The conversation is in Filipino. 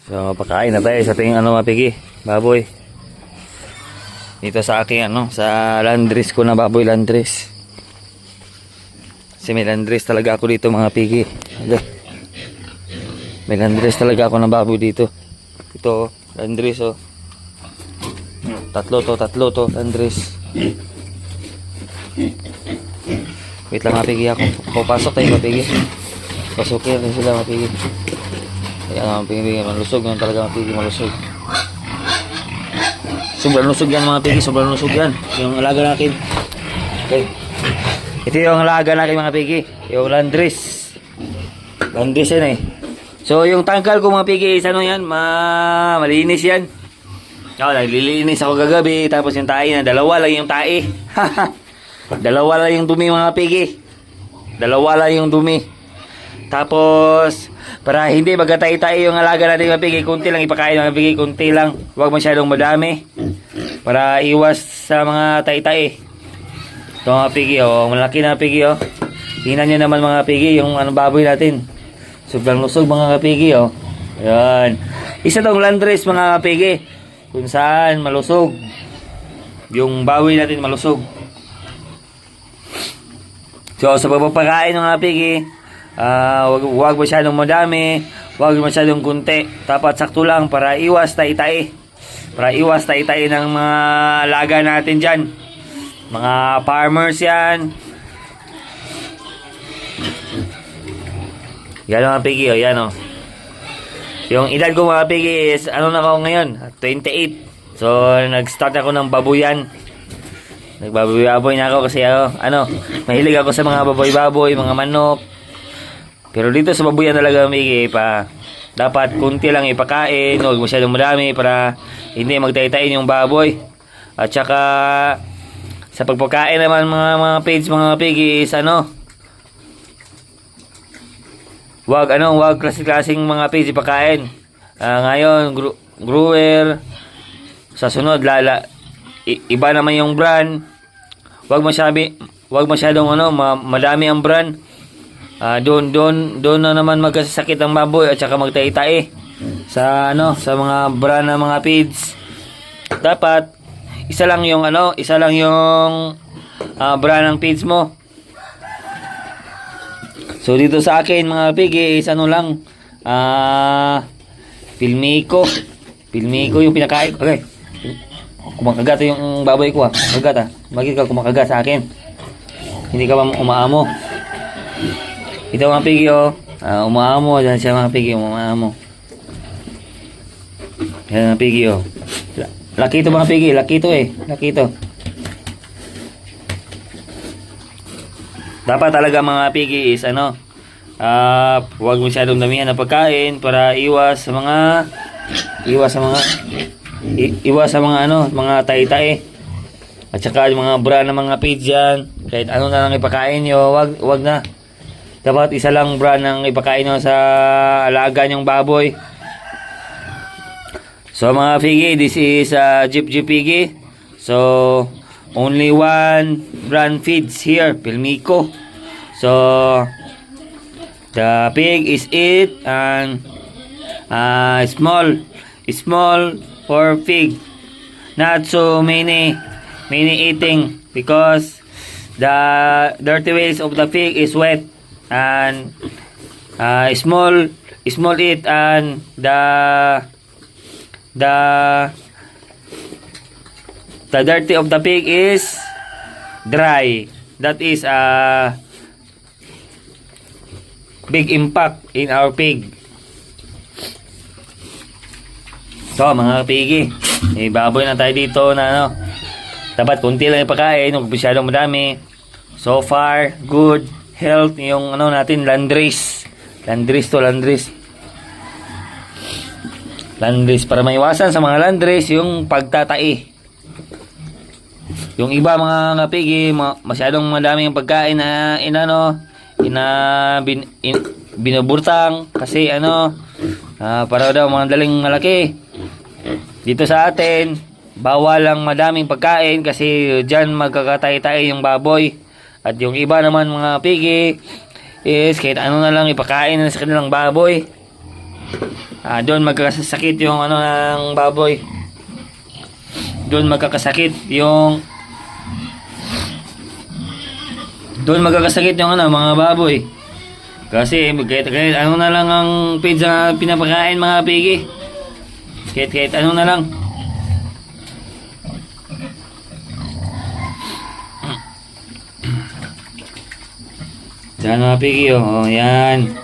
So, pakain na tayo sa ating mga pigi, baboy. Dito sa aking sa landris ko na baboy, landris. Kasi may landris talaga ako dito mga pigi. May landris talaga ako na baboy dito. Ito, landris oh. Tatlo to, landris. Wait lang mga pigi ako. Papasok tayo mga pigi. Pasukin rin sila mga pigi. Ayan mga pigi, malusog yan talaga mga pigi, malusog. Sobrang lusog yan mga pigi, sobrang lusog yan. Yung alaga natin. Okay. Ito yung alaga natin mga pigi, yung landris. Landris yan eh. So yung tangkal ko mga pigi is yan, malinis yan. Naglilinis ako kagabi, tapos yung tae na, dalawa lang yung tae. Dalawa lang yung dumi mga pigi. Dalawa lang yung dumi. Tapos, para hindi magkatay-tay yung alaga natin mga pigi, kunti lang ipakain mga pigi, kunti lang. Huwag masyadong madami. Para iwas sa mga tay-tay. Ito mga pigi, oh. Malaki na pigi, oh. Tingnan nyo naman mga pigi, yung baboy natin. Sobrang lusog mga pigi, oh. Ayan. Isa tong landris mga pigi. Kung saan malusog. Yung baboy natin malusog. So, sa pagpapakain ng mga pigi, wag masyadong madami, wag masyadong kunti, dapat sakto lang para iwas tay-tay, ng mga alaga natin dyan, mga farmers yan. Yan mga pigi, oh, yan oh. Yung edad ko mga pigi is na ako ngayon, 28. So nag-start ako ng babuyan. Nagbaboy-baboy na ako kasi mahilig ako sa mga baboy-baboy, mga manok. Pero dito sa babuyan talaga Migi, dapat kunti lang ipakain, huwag masyadong madami para hindi magtay-tayin yung baboy. At saka sa pagpakain naman mga page, mga pigi is wag klaseng mga page ipakain. Ngayon grower, sa sunod iba naman yung brand. Wag masyadong madami ang brand. Doon na naman magkasakit ang baboy at saka magtai-tai sa mga brand ng mga feeds. Dapat isa lang yung brand ng feeds mo. So dito sa akin mga pigi is Pilmico yung pinakain. Okay. Kumakagat yung baboy ko Kagat Bakit ka kumakagat sa akin? Hindi ka ba umaamo? Ito mga pigi umaamo dyan siya mga pigi, umaamo. Yan mga pigi laki ito mga pigi, laki ito dapat talaga mga pigi is huwag masyadong damihan ng pagkain para iwas sa mga mga tay-tay at saka yung mga brand ng mga feeds dyan. Kahit na lang ipakain nyo, wag na. Dapat isa lang brand ng ipakain nyo sa alaga nyong baboy. So mga pigi, this is Jeep Pigi. So only one brand feeds here, Pilmico. So the pig is eat and small for pig. Not so many eating because the dirty waste of the pig is wet. And small eat and the dirty of the pig is dry. That is a big impact in our pig. So mga pigi, baboy na tayo dito na dapat kunti lang ipakain, huwag masyadong madami. So far good health yung natin, landris para maiwasan sa mga landris yung pagtatai. Yung iba mga pigi masyadong madami yung pagkain na binuburtang kasi para daw mga daling malaki. Dito sa atin bawal lang madaming pagkain kasi dyan magkakatay-tay yung baboy. At yung iba naman mga pigi is kahit na lang ipakain sa kanilang baboy. Doon magkakasakit yung ano ng baboy. Doon magkakasakit yung ano mga baboy. Kasi kahit ano na lang ang pizza na pinapakain mga pigi. Kahit ano na lang. Yan mga pigi, oh. Yan.